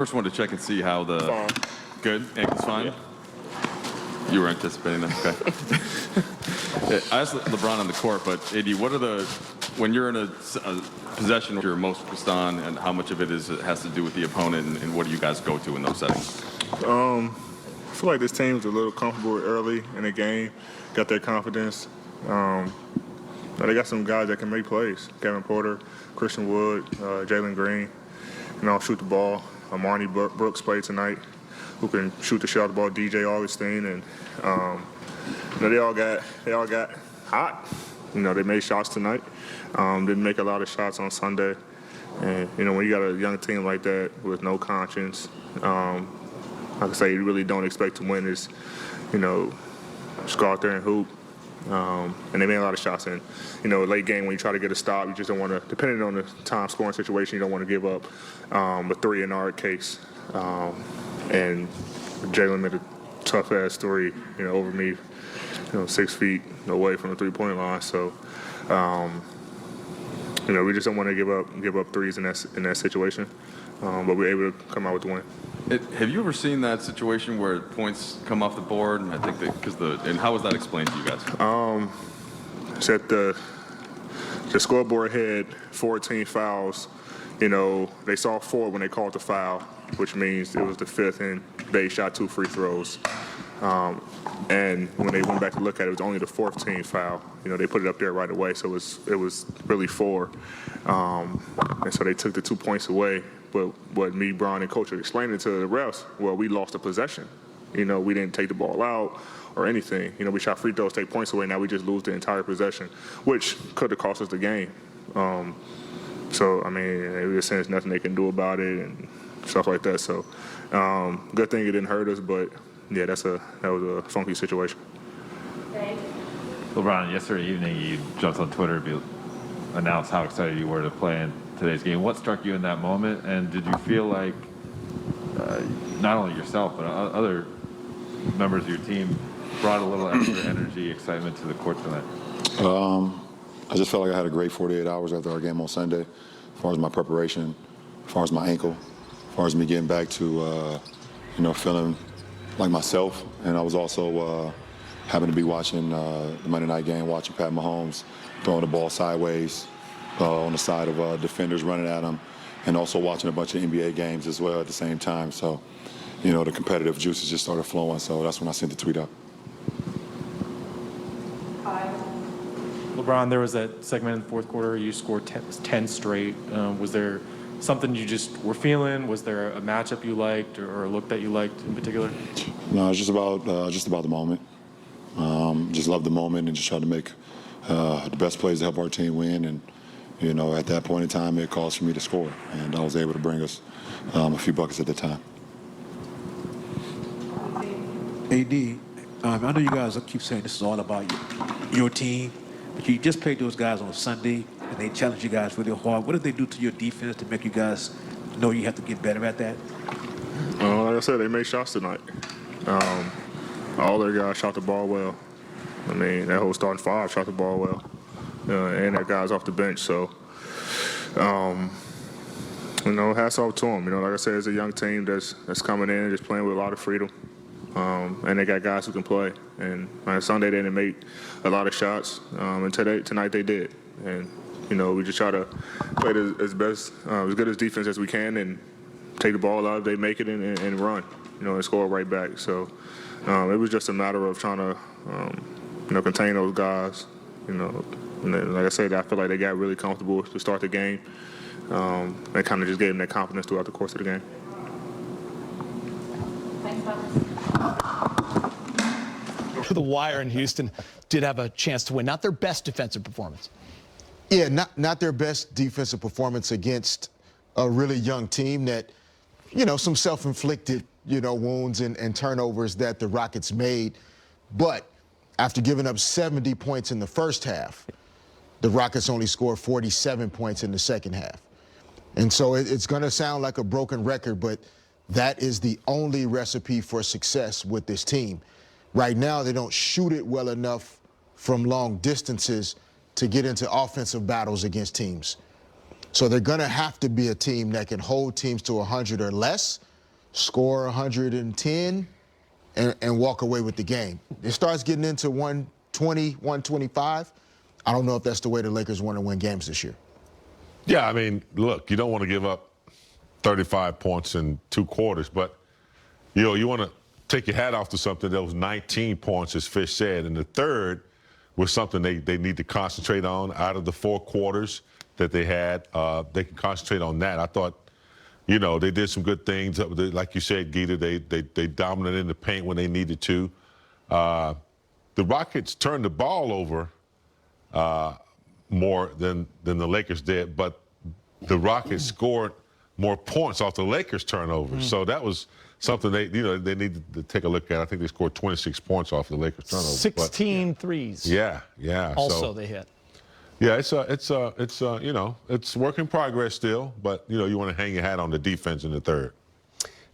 First, wanted to check and see how the Fine. good ankle's fine. Yeah. You were anticipating that. Okay. I asked LeBron on the court, but AD, what are when you're in a possession you're most focused on, and how much of it has to do with the opponent, and what do you guys go to in those settings? I feel like this team's a little comfortable early in the game, got their confidence. They got some guys that can make plays. Kevin Porter, Christian Wood, Jalen Green, shoot the ball. Marnie Brooks played tonight, who can shoot the shot the ball. DJ Augustine, and they all got hot. They made shots tonight. Didn't make a lot of shots on Sunday. And when you got a young team like that with no conscience, like I say, you really don't expect to win. Is just go out there and hoop. And they made a lot of shots in. Late game when you try to get a stop, you just don't want to, depending on the time scoring situation, you don't want to give up a three in our case. And Jalen made a tough-ass three, over me, 6 feet away from the three-point line. So, we just don't want to give up threes in that situation. But we were able to come out with the win. Have you ever seen that situation where points come off the board? And I think and how was that explained to you guys? Said the scoreboard had 14 fouls. They saw 4 when they called the foul, which means it was the 5th, and they shot 2 free throws. And when they went back to look at it, it was only the 4th team foul. They put it up there right away, so it was really 4. And so they took the 2 points away. But what me, Bron, and Coach are explaining to the refs, well, we lost the possession. We didn't take the ball out or anything. We shot free throws, take points away. Now we just lose the entire possession, which could have cost us the game. So, they were saying there's nothing they can do about it and stuff like that. So, good thing it didn't hurt us, but, yeah, that was a funky situation. LeBron, yesterday evening you jumped on Twitter to announce how excited you were to play in today's game. What struck you in that moment, and did you feel like not only yourself but other members of your team brought a little extra energy, excitement to the court tonight? I just felt like I had a great 48 hours after our game on Sunday, as far as my preparation, as far as my ankle, as far as me getting back to feeling like myself. And I was also happened to be watching the Monday night game, watching Pat Mahomes throwing the ball sideways on the side of defenders running at him, and also watching a bunch of NBA games as well at the same time. So, the competitive juices just started flowing. So that's when I sent the tweet out. LeBron, there was that segment in the fourth quarter. You scored 10 straight. Was there something you just were feeling? Was there a matchup you liked or a look that you liked in particular? No, it's just about the moment. Just love the moment and just try to make the best plays to help our team win. And at that point in time, it calls for me to score, and I was able to bring us a few buckets at the time. AD, I know you guys keep saying this is all about your team, but you just played those guys on Sunday, and they challenged you guys really hard. What did they do to your defense to make you guys know you have to get better at that? Like I said, they made shots tonight. All their guys shot the ball well. That whole starting 5 shot the ball well. And their guys off the bench. So, hats off to them. Like I said, it's a young team that's coming in and just playing with a lot of freedom. And they got guys who can play. And on Sunday, they didn't make a lot of shots. And tonight they did. And, we just try to play as good as defense as we can and take the ball out if they make it and run, and score right back. So it was just a matter of trying to, contain those guys, And then, like I said, I feel like they got really comfortable to start the game. And kind of just gave them that confidence throughout the course of the game. The Wire in Houston did have a chance to win. Not their best defensive performance. Yeah, not their best defensive performance against a really young team that, some self-inflicted, wounds and turnovers that the Rockets made. But after giving up 70 points in the first half, the Rockets only scored 47 points in the second half. And so it's going to sound like a broken record, but that is the only recipe for success with this team. Right now, they don't shoot it well enough from long distances to get into offensive battles against teams. So they're going to have to be a team that can hold teams to 100 or less score 110, and walk away with the game. It starts getting into 120, 125. I don't know if that's the way the Lakers want to win games this year. Yeah, I mean, look, you don't want to give up 35 points in 2 quarters, but, you know, you want to take your hat off to something that was 19 points, as Fish said, and the third was something they need to concentrate on. Out of the 4 quarters that they had, they can concentrate on that. I thought, you know, they did some good things. Like you said, Gita, they dominated in the paint when they needed to. The Rockets turned the ball over more than the Lakers did, but the Rockets scored more points off the Lakers' turnovers. So that was something they needed to take a look at. I think they scored 26 points off the Lakers' turnovers. 16 threes. Yeah. Also, they hit. Yeah, it's you know, it's work in progress still, but you know, you want to hang your hat on the defense in the third.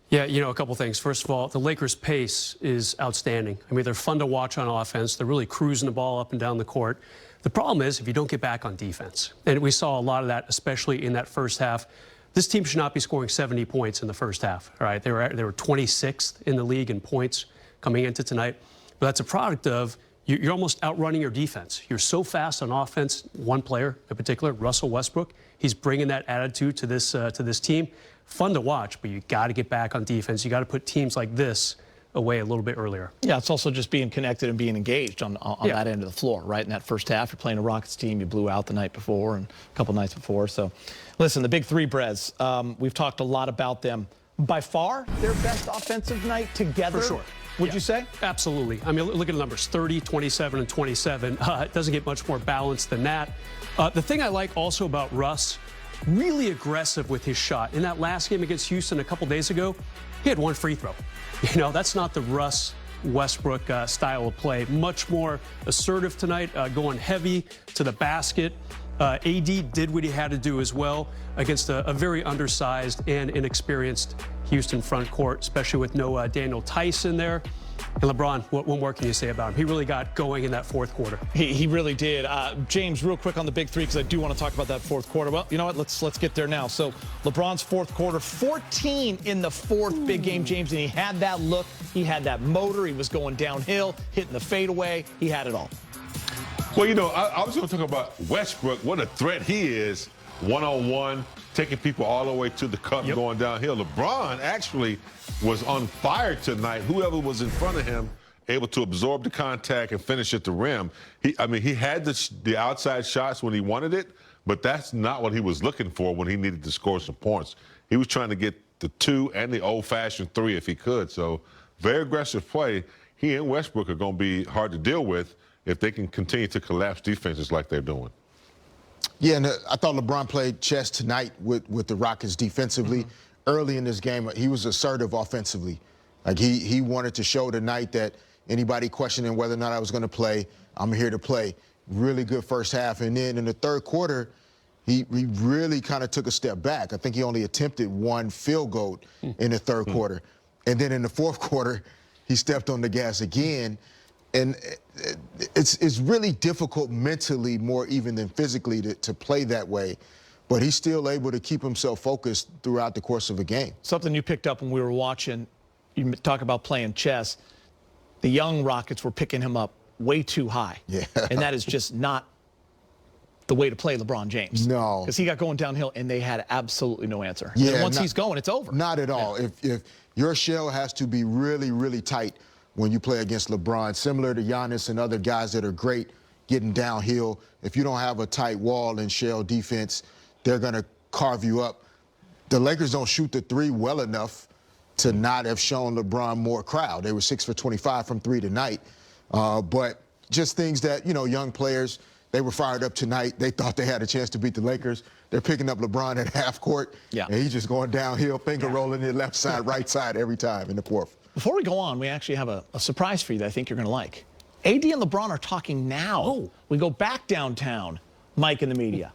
Yeah, you know, a couple things. First of all, the Lakers' pace is outstanding. I mean, they're fun to watch on offense. They're really cruising the ball up and down the court. The problem is if you don't get back on defense, and we saw a lot of that, especially in that first half. This team should not be scoring 70 points in the first half. All right, they were 26th in the league in points coming into tonight, but that's a product of you're almost outrunning your defense. You're so fast on offense. One player in particular, Russell Westbrook, he's bringing that attitude to this team. Fun to watch, but you got to get back on defense. You got to put teams like this away a little bit earlier. Yeah, it's also just being connected and being engaged on that end of the floor, right? In that first half, you're playing a Rockets team you blew out the night before and a couple nights before. So, listen, the big three, Brez, we've talked a lot about them. By far, their best offensive night together? For sure. Would you say? Absolutely. I mean, look at the numbers, 30, 27, and 27. It doesn't get much more balanced than that. The thing I like also about Russ, really aggressive with his shot. In that last game against Houston a couple days ago, he had 1 free throw. You know, that's not the Russ Westbrook style of play. Much more assertive tonight, going heavy to the basket. AD did what he had to do as well against a very undersized and inexperienced Houston front court, especially with no Daniel Tice in there. And LeBron, what more can you say about him? He really got going in that fourth quarter. He really did. James, real quick on the big three, because I do want to talk about that fourth quarter. Well, you know what? Let's get there now. So LeBron's fourth quarter, 14 in the fourth big game, James, and he had that look. He had that motor. He was going downhill, hitting the fadeaway. He had it all. Well, you know, I was going to talk about Westbrook, what a threat he is, one-on-one, taking people all the way to the cup and going downhill. LeBron actually was on fire tonight. Whoever was in front of him, able to absorb the contact and finish at the rim. He had the outside shots when he wanted it, but that's not what he was looking for when he needed to score some points. He was trying to get the 2 and the old-fashioned 3 if he could. So very aggressive play. He and Westbrook are going to be hard to deal with if they can continue to collapse defenses like they're doing. Yeah, and I thought LeBron played chess tonight with the Rockets defensively. Early in this game, he was assertive offensively. Like he wanted to show tonight that anybody questioning whether or not I was going to play, I'm here to play. Really good first half. And then in the third quarter, he really kind of took a step back. I think he only attempted 1 field goal in the third quarter. And then in the fourth quarter, he stepped on the gas again. And it's really difficult mentally, more even than physically, to play that way. But he's still able to keep himself focused throughout the course of a game. Something you picked up when we were watching, you talk about playing chess. The young Rockets were picking him up way too high. Yeah. And that is just not the way to play LeBron James. No. Because he got going downhill, and they had absolutely no answer. Yeah, and once he's going, it's over. Not at all. If your shell has to be really, really tight when you play against LeBron, similar to Giannis and other guys that are great getting downhill. If you don't have a tight wall and shell defense, they're going to carve you up. The Lakers don't shoot the 3 well enough to not have shown LeBron more crowd. They were 6 for 25 from 3 tonight. But just things that, you know, young players, they were fired up tonight. They thought they had a chance to beat the Lakers. They're picking up LeBron at half court. Yeah. And he's just going downhill, finger rolling the left side, right side every time in the fourth. Before we go on, we actually have a surprise for you that I think you're going to like. AD and LeBron are talking now. We go back downtown, Mike and the media.